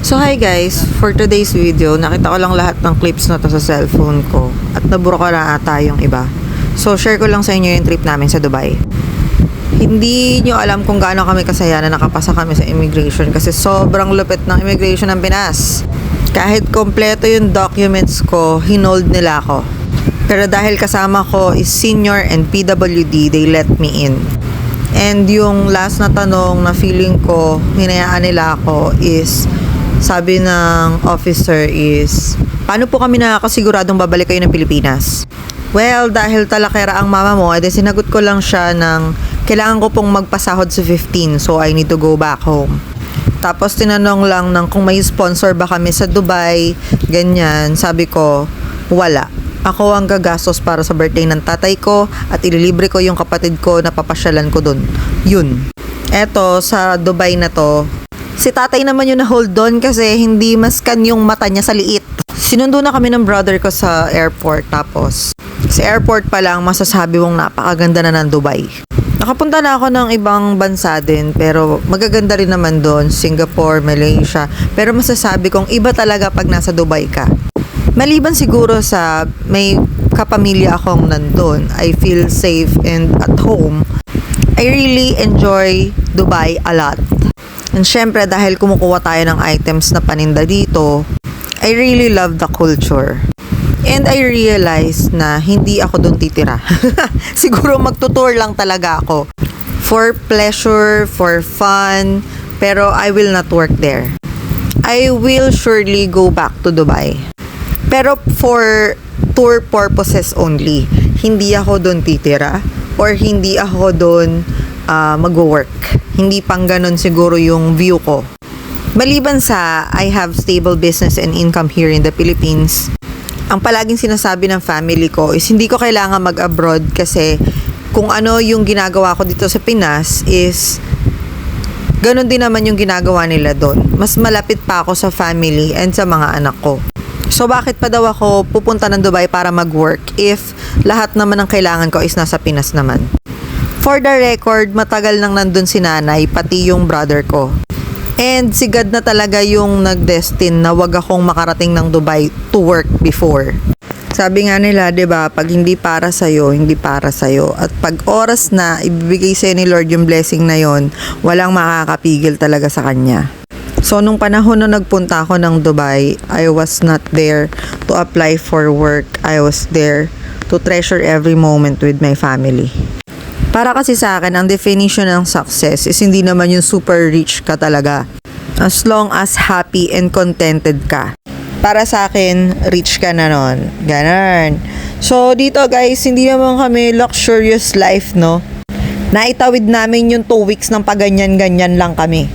So hi guys, for today's video, nakita ko lang lahat ng clips na to sa cellphone ko at naburo ko na ata yung iba. So share ko lang sa inyo yung trip namin sa Dubai. Hindi nyo alam kung gaano kami kasaya na nakapasa kami sa immigration kasi sobrang lupit ng immigration ng Pinas. Kahit kompleto yung documents ko, hinold nila ako. Pero dahil kasama ko is senior and PWD, they let me in. And yung last na tanong na feeling ko, hinayaan nila ako is, sabi ng officer is, paano po kami nakakasiguradong babalik kayo ng Pilipinas? Well, dahil talakera ang mama mo, edi sinagot ko lang siya ng kailangan ko pong magpasahod sa 15, so I need to go back home. Tapos tinanong lang ng kung may sponsor ba kami sa Dubai, ganyan. Sabi ko, wala. Ako ang gagastos para sa birthday ng tatay ko at ililibre ko yung kapatid ko na papasyalan ko dun. Yun. Eto, sa Dubai na to, si tatay naman yung na-hold on kasi hindi maskan yung mata niya sa liit. Sinundo na kami ng brother ko sa airport. Tapos, sa airport pa lang, masasabi mong napakaganda na ng Dubai. Nakapunta na ako ng ibang bansa din, pero magaganda rin naman doon. Singapore, Malaysia. Pero masasabi kong iba talaga pag nasa Dubai ka. Maliban siguro sa may kapamilya akong nandun, I feel safe and at home. I really enjoy Dubai a lot. And syempre, dahil kumukuha tayo ng items na paninda dito, I really love the culture. And I realized na hindi ako doon titira. Siguro magtutour lang talaga ako. For pleasure, for fun, pero I will not work there. I will surely go back to Dubai. Pero for tour purposes only. Hindi ako doon titira or hindi ako doon mag-work. Hindi pang ganun siguro yung view ko. Maliban sa I have stable business and income here in the Philippines, ang palaging sinasabi ng family ko is hindi ko kailangan mag-abroad kasi kung ano yung ginagawa ko dito sa Pinas is ganun din naman yung ginagawa nila doon. Mas malapit pa ako sa family and sa mga anak ko. So bakit pa daw ako pupunta ng Dubai para mag-work if lahat naman ng kailangan ko is nasa Pinas naman? For the record, matagal nang nandun si nanay, pati yung brother ko. And si God na talaga yung nag-destin na wag akong makarating ng Dubai to work before. Sabi nga nila, 'di ba, pag hindi para sa'yo, hindi para sa'yo. At pag oras na ibibigay sa'yo ni Lord yung blessing na yon, walang makakapigil talaga sa Kanya. So, nung panahon na nagpunta ako ng Dubai, I was not there to apply for work. I was there to treasure every moment with my family. Para kasi sa akin, ang definition ng success is hindi naman yung super rich ka talaga. As long as happy and contented ka. Para sa akin, rich ka na nun. Ganon. So, dito guys, hindi naman kami luxurious life, no? Naitawid namin yung 2 weeks ng paganyan-ganyan lang kami.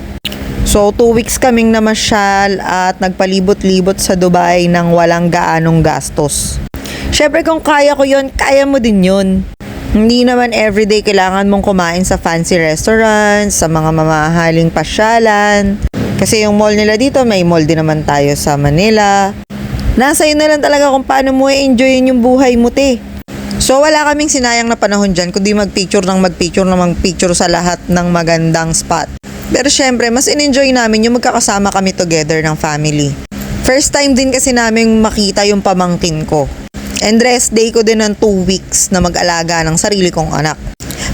So, 2 weeks kaming namasyal at nagpalibot-libot sa Dubai nang walang gaanong gastos. Syempre, kung kaya ko yun, kaya mo din yun. Hindi naman everyday kailangan mong kumain sa fancy restaurants, sa mga mamahaling pasyalan. Kasi yung mall nila dito, may mall din naman tayo sa Manila. Nasa iyo na lang talaga kung paano mo i-enjoyin yung buhay mo, te. So, wala kaming sinayang na panahon dyan, kundi magpicture sa lahat ng magandang spot. Pero syempre, mas in-enjoy namin yung magkakasama kami together ng family. First time din kasi namin makita yung pamangkin ko. And rest day ko din ng 2 weeks na mag-alaga ng sarili kong anak.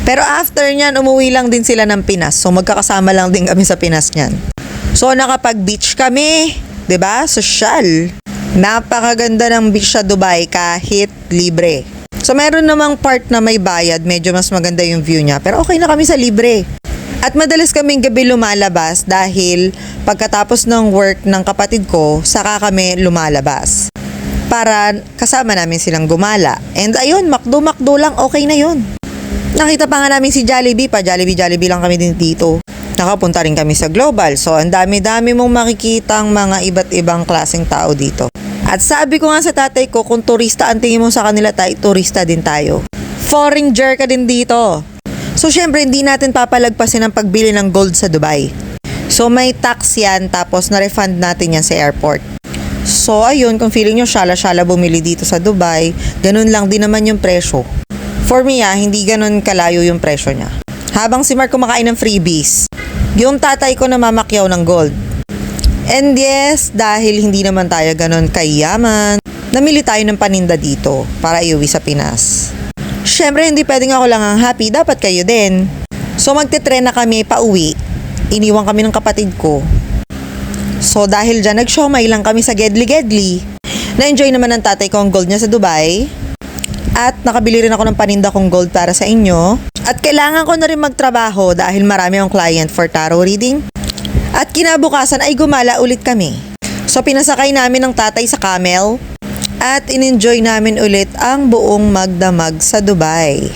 Pero after nyan, umuwi lang din sila ng Pinas. So, magkakasama lang din kami sa Pinas nyan. So, nakapag-beach kami. 'Di ba? Social. Napakaganda ng beach sa Dubai kahit libre. So, meron namang part na may bayad. Medyo mas maganda yung view niya. Pero okay na kami sa libre. At madalas kaming gabi lumalabas dahil pagkatapos ng work ng kapatid ko, saka kami lumalabas. Para kasama namin silang gumala. And ayun, makdo lang, okay na yun. Nakita pa nga namin si Jollibee, Jollibee lang kami din dito. Nakapunta rin kami sa Global. So, ang dami-dami mong makikitang mga iba't ibang klaseng tao dito. At sabi ko nga sa tatay ko, kung turista ang tingin mo sa kanila, turista din tayo. Foreigner ka din dito. So, syempre, hindi natin papalagpasin ang pagbili ng gold sa Dubai. So, may tax yan, tapos na-refund natin yan sa airport. So, ayun, kung feeling nyo syala-syala bumili dito sa Dubai, ganun lang din naman yung presyo. For me, hindi ganun kalayo yung presyo niya. Habang si Mark kumakain ng freebies, yung tatay ko namamakyaw ng gold. And yes, dahil hindi naman tayo ganon kayaman, namili tayo ng paninda dito para iuwi sa Pinas. Syempre, hindi pwedeng ako lang ang happy, dapat kayo din. So magte-tren na kami pauwi. Iniwan kami ng kapatid ko. So dahil dyan, nag-siomay lang kami sa Gedli. Na-enjoy naman ng tatay ko ang gold niya sa Dubai. At nakabili rin ako ng paninda kong gold para sa inyo. At kailangan ko na rin magtrabaho dahil marami akong client for tarot reading. At kinabukasan ay gumala ulit kami. So pinasakay namin ng tatay sa camel. At in-enjoy namin ulit ang buong magdamag sa Dubai.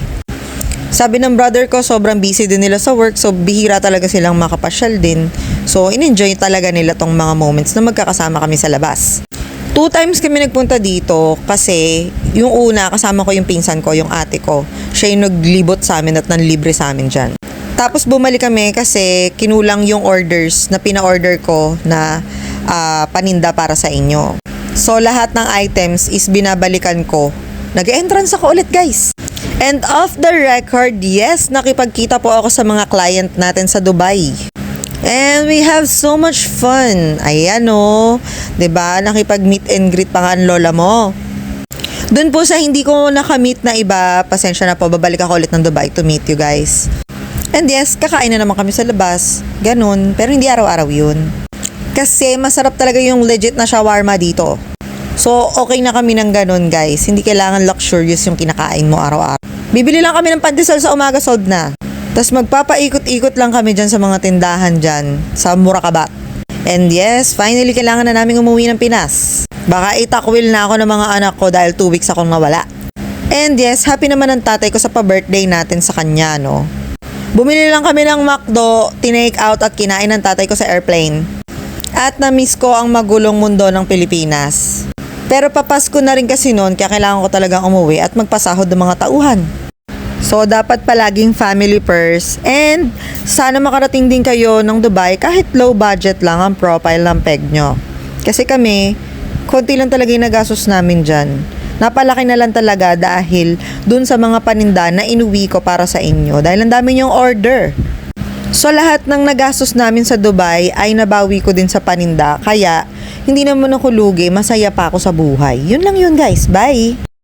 Sabi ng brother ko, sobrang busy din nila sa work, so bihira talaga silang makapasyal din. So in-enjoy talaga nila tong mga moments na magkakasama kami sa labas. 2 times kami nagpunta dito kasi yung una kasama ko yung pinsan ko, yung ate ko. Siya yung naglibot sa amin at nanlibre sa amin dyan. Tapos bumalik kami kasi kinulang yung orders na pina-order ko na paninda para sa inyo. So lahat ng items is binabalikan ko. Nag-entrance ako ulit guys. And off the record, yes, nakipagkita po ako sa mga client natin sa Dubai. And we have so much fun. Ayan o. 'Di ba? Nakipag-meet and greet pa nga ang lola mo. Doon po sa hindi ko nakamit na iba, pasensya na po, babalik ako ulit ng Dubai to meet you guys. And yes, kakain na naman kami sa labas. Ganun. Pero hindi araw-araw yun. Kasi masarap talaga yung legit na shawarma dito. So, okay na kami ng ganun guys. Hindi kailangan luxurious yung kinakain mo araw-araw. Bibili lang kami ng pandesal sa umaga, sold na. Tapos magpapaikot-ikot lang kami dyan sa mga tindahan dyan sa Murakabat. And yes, finally kailangan na namin umuwi ng Pinas. Baka itakwil na ako ng mga anak ko dahil 2 weeks akong nawala. And yes, happy naman ang tatay ko sa pa-birthday natin sa kanya, no? Bumili lang kami ng McDo, tinake out at kinain ng tatay ko sa airplane. At na-miss ko ang magulong mundo ng Pilipinas. Pero papasko na rin kasi noon kaya kailangan ko talagang umuwi at magpasahod ng mga tauhan. So, dapat palaging family first. And, sana makarating din kayo ng Dubai kahit low budget lang ang profile ng peg nyo. Kasi kami, konti lang talaga yung nagastos namin dyan. Napalaki na lang talaga dahil dun sa mga paninda na inuwi ko para sa inyo. Dahil ang dami nyong order. So, lahat ng nagastos namin sa Dubai ay nabawi ko din sa paninda. Kaya, hindi naman ako lugi, masaya pa ako sa buhay. Yun lang yun guys. Bye!